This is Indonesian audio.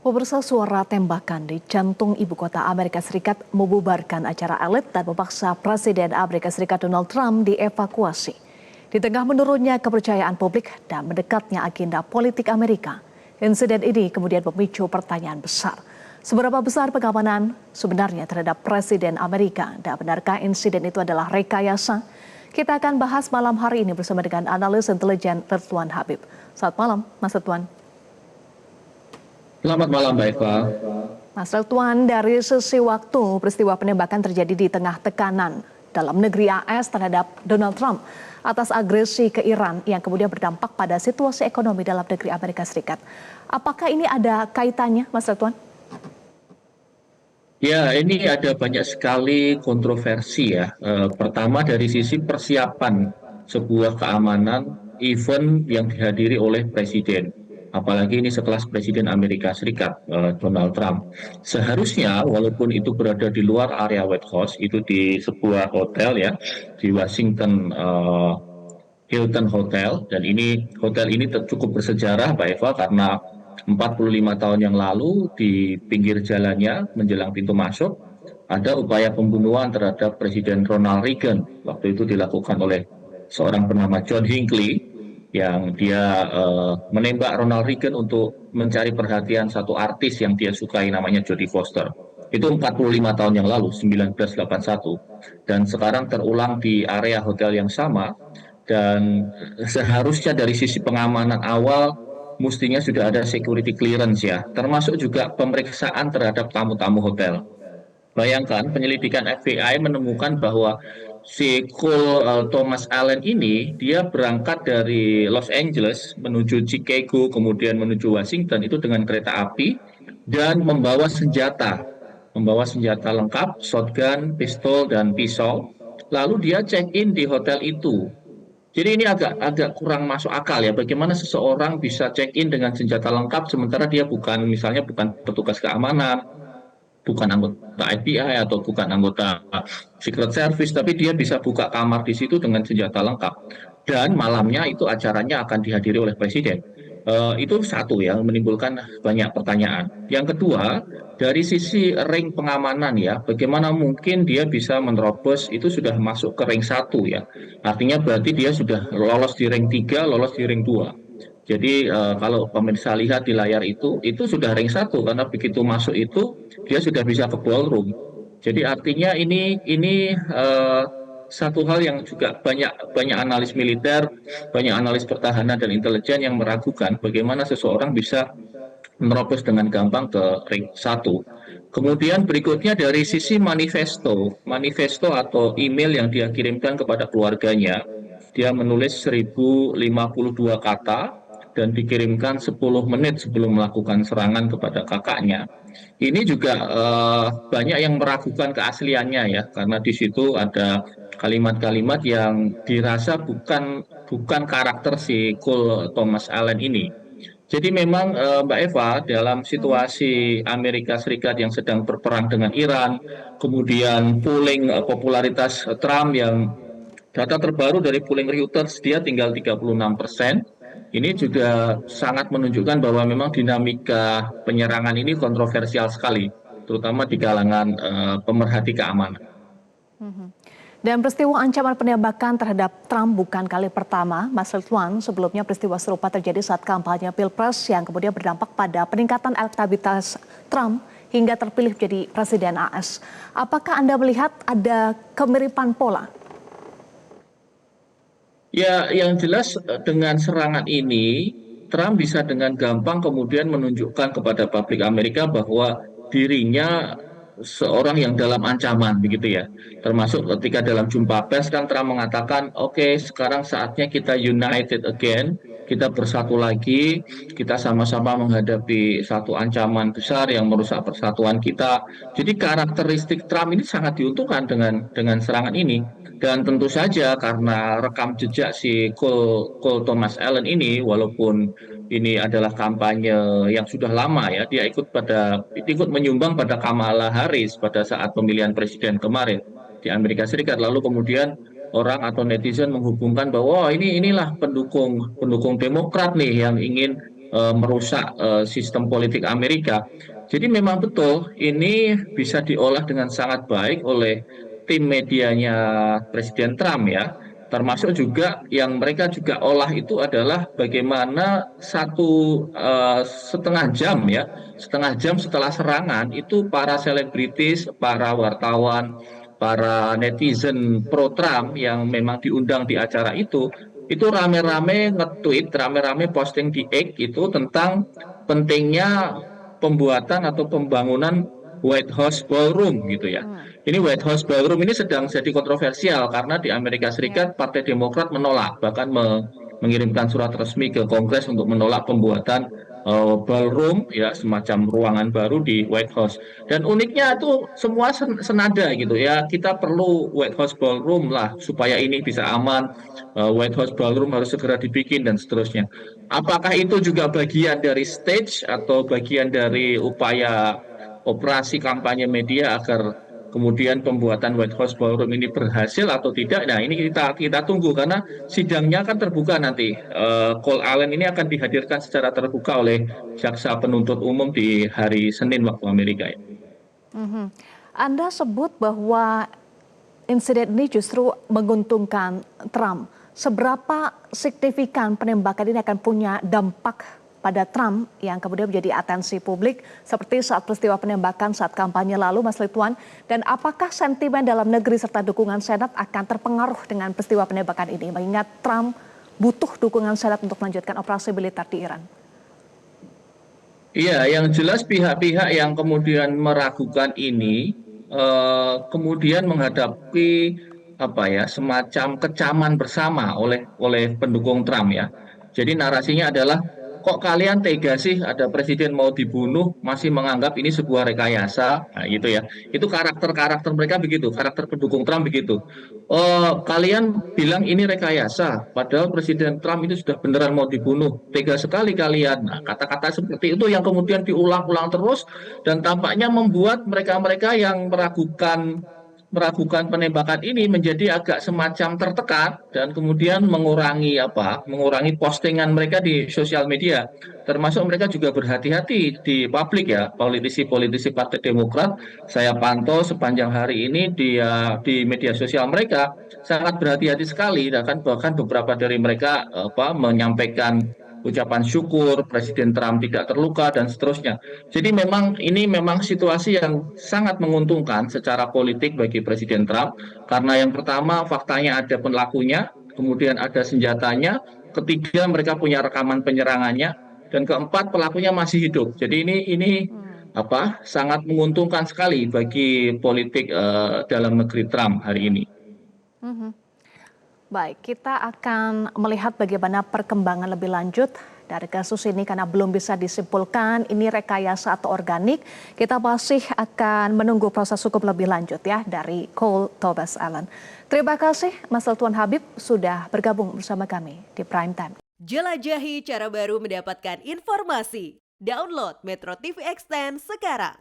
Pemirsa, suara tembakan di jantung ibu kota Amerika Serikat membubarkan acara elit dan memaksa Presiden Amerika Serikat Donald Trump dievakuasi. Di tengah menurunnya kepercayaan publik dan mendekatnya agenda politik Amerika, insiden ini kemudian memicu pertanyaan besar. Seberapa besar pengamanan sebenarnya terhadap Presiden Amerika dan benarkah insiden itu adalah rekayasa? Kita akan bahas malam hari ini bersama dengan analis intelijen Ridwan Habib. Selamat malam, Mas Ridwan. Selamat malam, Mbak Eva. Mas Ridwan, dari sisi waktu, peristiwa penembakan terjadi di tengah tekanan dalam negeri AS terhadap Donald Trump atas agresi ke Iran yang kemudian berdampak pada situasi ekonomi dalam negeri Amerika Serikat. Apakah ini ada kaitannya, Mas Ridwan? Ya, ini ada banyak sekali kontroversi ya. Pertama dari sisi persiapan sebuah keamanan event yang dihadiri oleh Presiden. Apalagi ini sekelas Presiden Amerika Serikat, Donald Trump. Seharusnya walaupun itu berada di luar area White House, itu di sebuah hotel ya, di Washington Hilton Hotel, dan hotel ini cukup bersejarah, Mbak Eva, karena 45 tahun yang lalu di pinggir jalannya menjelang pintu masuk ada upaya pembunuhan terhadap Presiden Ronald Reagan. Waktu itu dilakukan oleh seorang bernama John Hinckley yang dia menembak Ronald Reagan untuk mencari perhatian satu artis yang dia sukai namanya Jodie Foster. Itu 45 tahun yang lalu, 1981. Dan sekarang terulang di area hotel yang sama. Dan seharusnya dari sisi pengamanan awal mestinya sudah ada security clearance ya, termasuk juga pemeriksaan terhadap tamu-tamu hotel. Bayangkan penyelidikan FBI menemukan bahwa si Cole Thomas Allen ini dia berangkat dari Los Angeles menuju Chicago kemudian menuju Washington itu dengan kereta api dan membawa senjata lengkap, shotgun, pistol dan pisau. Lalu dia check in di hotel itu. Jadi ini agak kurang masuk akal ya. Bagaimana seseorang bisa check-in dengan senjata lengkap sementara dia misalnya bukan petugas keamanan, bukan anggota FBI atau bukan anggota Secret Service, tapi dia bisa buka kamar di situ dengan senjata lengkap. Dan malamnya itu acaranya akan dihadiri oleh Presiden. Itu satu yang menimbulkan banyak pertanyaan. Yang kedua, dari sisi ring pengamanan ya, bagaimana mungkin dia bisa menerobos itu sudah masuk ke ring 1 ya. Artinya berarti dia sudah lolos di ring 3, lolos di ring 2. Jadi kalau pemirsa lihat di layar itu sudah ring 1 karena begitu masuk itu dia sudah bisa ke ballroom. Jadi artinya ini satu hal yang juga banyak analis militer, banyak analis pertahanan dan intelijen yang meragukan bagaimana seseorang bisa menerobos dengan gampang ke ring 1. Kemudian berikutnya dari sisi manifesto atau email yang dia kirimkan kepada keluarganya, dia menulis 1052 kata dan dikirimkan 10 menit sebelum melakukan serangan kepada kakaknya. Ini juga banyak yang meragukan keasliannya ya, karena di situ ada kalimat-kalimat yang dirasa bukan karakter si Cole Thomas Allen ini. Jadi memang Mbak Eva dalam situasi Amerika Serikat yang sedang berperang dengan Iran, kemudian polling popularitas Trump yang data terbaru dari polling Reuters dia tinggal 36%. Ini juga sangat menunjukkan bahwa memang dinamika penyerangan ini kontroversial sekali, terutama di kalangan pemerhati keamanan. Dan peristiwa ancaman penembakan terhadap Trump bukan kali pertama, Mas Ridwan. Sebelumnya peristiwa serupa terjadi saat kampanye Pilpres yang kemudian berdampak pada peningkatan elektabilitas Trump hingga terpilih menjadi Presiden AS. Apakah Anda melihat ada kemiripan pola? Ya, yang jelas dengan serangan ini, Trump bisa dengan gampang kemudian menunjukkan kepada publik Amerika bahwa dirinya seorang yang dalam ancaman, begitu ya. Termasuk ketika dalam jumpa pers kan Trump mengatakan, oke, sekarang saatnya kita united again, kita bersatu lagi, kita sama-sama menghadapi satu ancaman besar yang merusak persatuan kita. Jadi karakteristik Trump ini sangat diuntungkan dengan serangan ini. Dan tentu saja karena rekam jejak si Cole Thomas Allen ini, walaupun ini adalah kampanye yang sudah lama ya, dia ikut menyumbang pada Kamala Harris pada saat pemilihan presiden kemarin di Amerika Serikat. Lalu kemudian orang atau netizen menghubungkan bahwa inilah pendukung Demokrat nih yang ingin merusak sistem politik Amerika. Jadi memang betul ini bisa diolah dengan sangat baik oleh tim medianya Presiden Trump ya. Termasuk juga yang mereka juga olah itu adalah bagaimana setengah jam setelah serangan itu para selebritis, para wartawan, para netizen pro Trump yang memang diundang di acara itu rame-rame nge-tweet, rame-rame posting di X itu tentang pentingnya pembuatan atau pembangunan White House Ballroom gitu ya. Ini White House Ballroom ini sedang jadi kontroversial karena di Amerika Ya. Serikat Partai Demokrat menolak, bahkan mengirimkan surat resmi ke Kongres untuk menolak pembuatan ballroom ya, semacam ruangan baru di White House. Dan uniknya itu semua senada gitu ya. Kita perlu White House Ballroom lah supaya ini bisa aman. White House Ballroom harus segera dibikin dan seterusnya. Apakah itu juga bagian dari stage atau bagian dari upaya operasi kampanye media agar kemudian pembuatan White House Ballroom ini berhasil atau tidak? Nah, ini kita tunggu karena sidangnya akan terbuka nanti. Cole Allen ini akan dihadirkan secara terbuka oleh jaksa penuntut umum di hari Senin waktu Amerika ya. Mhm. Anda sebut bahwa insiden ini justru menguntungkan Trump. Seberapa signifikan penembakan ini akan punya dampak pada Trump yang kemudian menjadi atensi publik seperti saat peristiwa penembakan saat kampanye lalu, Mas Lituan? Dan apakah sentimen dalam negeri serta dukungan Senat akan terpengaruh dengan peristiwa penembakan ini? Mengingat Trump butuh dukungan Senat untuk melanjutkan operasi militer di Iran. Iya, yang jelas pihak-pihak yang kemudian meragukan ini kemudian menghadapi apa ya, semacam kecaman bersama oleh pendukung Trump ya. Jadi narasinya adalah kok kalian tega sih ada presiden mau dibunuh masih menganggap ini sebuah rekayasa, nah, gitu ya. Itu karakter-karakter mereka begitu, karakter pendukung Trump begitu. Oh, kalian bilang ini rekayasa, padahal Presiden Trump itu sudah beneran mau dibunuh. Tega sekali kalian. Nah, kata-kata seperti itu yang kemudian diulang-ulang terus dan tampaknya membuat mereka-mereka yang meragukan penembakan ini menjadi agak semacam tertekan dan kemudian mengurangi postingan mereka di sosial media. Termasuk mereka juga berhati-hati di publik ya, politisi-politisi Partai Demokrat. Saya pantau sepanjang hari ini di media sosial mereka sangat berhati-hati sekali, bahkan beberapa dari mereka menyampaikan ucapan syukur Presiden Trump tidak terluka dan seterusnya. Jadi memang situasi yang sangat menguntungkan secara politik bagi Presiden Trump karena yang pertama faktanya ada pelakunya, kemudian ada senjatanya, ketiga mereka punya rekaman penyerangannya, dan keempat pelakunya masih hidup. Jadi ini sangat menguntungkan sekali bagi politik dalam negeri Trump hari ini. Mhm. Baik, kita akan melihat bagaimana perkembangan lebih lanjut dari kasus ini karena belum bisa disimpulkan ini rekayasa atau organik. Kita masih akan menunggu proses hukum lebih lanjut ya dari Cole Thomas Allen. Terima kasih Mas Tuan Habib sudah bergabung bersama kami di Prime Time. Jelajahi cara baru mendapatkan informasi. Download Metro TV Extend sekarang.